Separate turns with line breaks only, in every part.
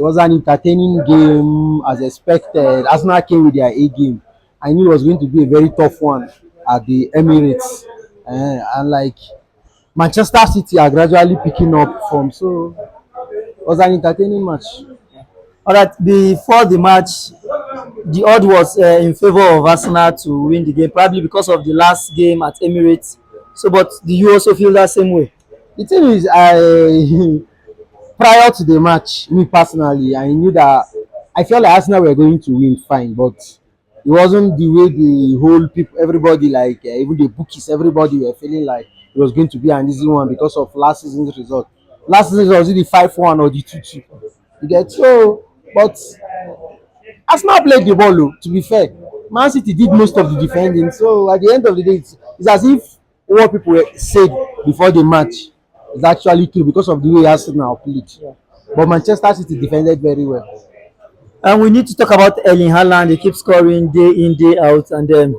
It was an entertaining game as expected. Arsenal came with their A game. I knew it was going to be a very tough one at the Emirates. And like Manchester City are gradually picking up from, so it was an entertaining match.
All right, before the match, the odd was in favor of Arsenal to win the game, probably because of the last game at Emirates. So, but do you also feel that same way?
The thing is, prior to the match, me personally, I knew that I felt like Arsenal were going to win fine, but it wasn't the way the whole people, everybody, like even the bookies, everybody were feeling like it was going to be an easy one because of last season's result. Last season was it the 5-1 or the 2-2? You get so, but Arsenal played the ball, oh, to be fair. Man City did most of the defending, so at the end of the day, it's as if what people said before the match is actually true because of the way Arsenal played. But Manchester City defended very well.
And we need to talk about Erling Haaland. He keeps scoring day in, day out, and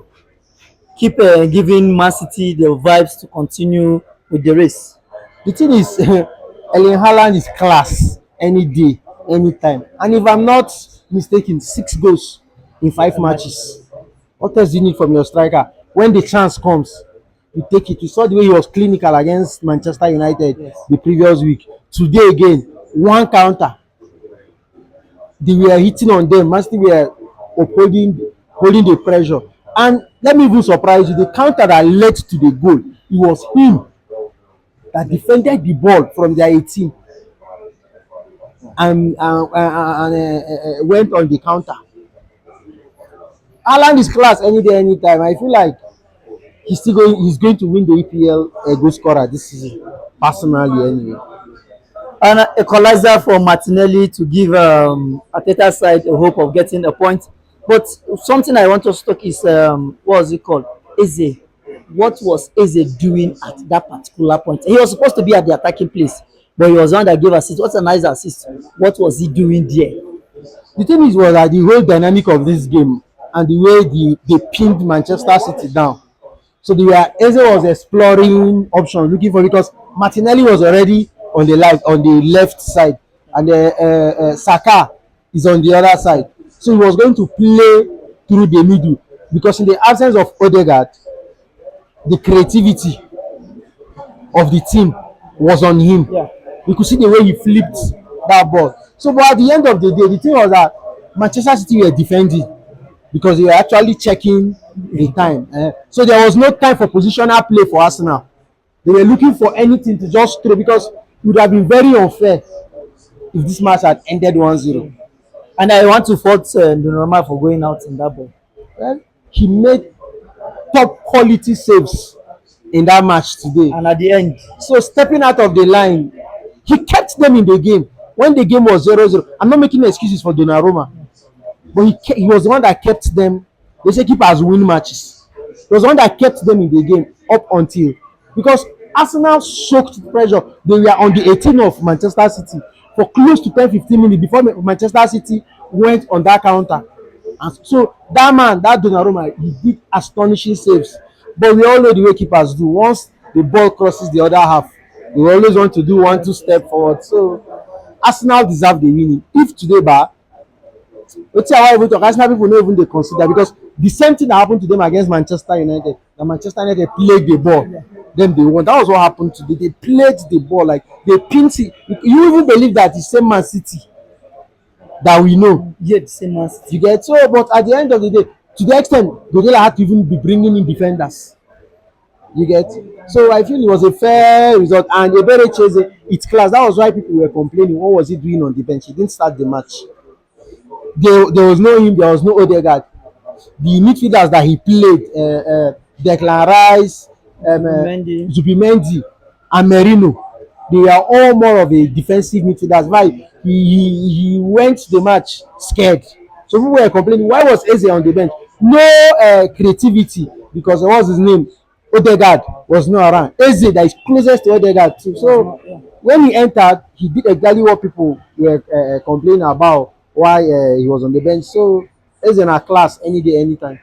keep giving Man City the vibes to continue with the race.
The thing is, Erling Haaland is class any day, anytime. And if I'm not mistaken, 6 goals in 5 matches. What else do you need from your striker? When the chance comes, you take it. You saw the way he was clinical against Manchester United the previous week. Today again, one counter. They were hitting on them. Man City were upholding holding the pressure. And let me even surprise you, the counter that led to the goal, it was him that defended the ball from their 18 and went on the counter. Haaland is class any day, anytime. I feel like he's going to win the EPL goal scorer this season, personally anyway.
And equalizer for Martinelli to give Ateta's side a hope of getting a point. But something I want to talk is what was it called? Eze. What was Eze doing at that particular point? He was supposed to be at the attacking place, but he was the one that gave assist. What's a nice assist? What was he doing there?
The thing is was that the whole dynamic of this game and the way they pinned Manchester City down. So Eze was exploring options, looking for, because Martinelli was already on the left side, and Saka is on the other side. So he was going to play through the middle because in the absence of Odegaard, the creativity of the team was on him.
Yeah.
You could see the way he flipped that ball. So, but at the end of the day, the thing was that Manchester City were defending because they were actually checking the time. So there was no time for positional play for Arsenal. They were looking for anything to just throw because it would have been very unfair if this match had ended 1-0.
And I want to fault Donnarumma for going out in that ball.
Well, he made top quality saves in that match today.
And at the end,
So stepping out of the line, he kept them in the game. When the game was 0-0, I'm not making excuses for Donnarumma, but he was the one that kept them. They say keepers win matches. He was the one that kept them in the game up until, because Arsenal soaked pressure. They were on the 18 of Manchester City for close to 10-15 minutes before Manchester City went on that counter. And so that man, that Donnarumma, he did astonishing saves. But we all know the way keepers do. Once the ball crosses the other half, they always want to do 1-2 step forward. So Arsenal deserve the winning. If today, wetin I wan even talk, Arsenal people no even dey consider, because the same thing that happened to them against Manchester United, that Manchester United played the ball, then they won. That was what happened today. They played the ball, like they pinned it. You even believe that the same Man City that we know.
yeah, the same as
You get so, but at the end of the day, to the extent Godela had to even be bringing in defenders. You get so I feel it was a fair result, and Ebere Cheze, it's class. That was why people were complaining. What was he doing on the bench? He didn't start the match. There was no him. There was no Odegaard. The midfielders that he played, Declan Rice,
Mendy.
Zubimendi, and Merino, they are all more of a defensive midfielders. Why he went to the match scared. So people were complaining, why was Eze on the bench? No creativity, because what was his name? Odegaard was not around. Eze, that is closest to Odegaard too. So when he entered, he did exactly what people were complaining about, why he was on the bench. So Eze na class any day, anytime.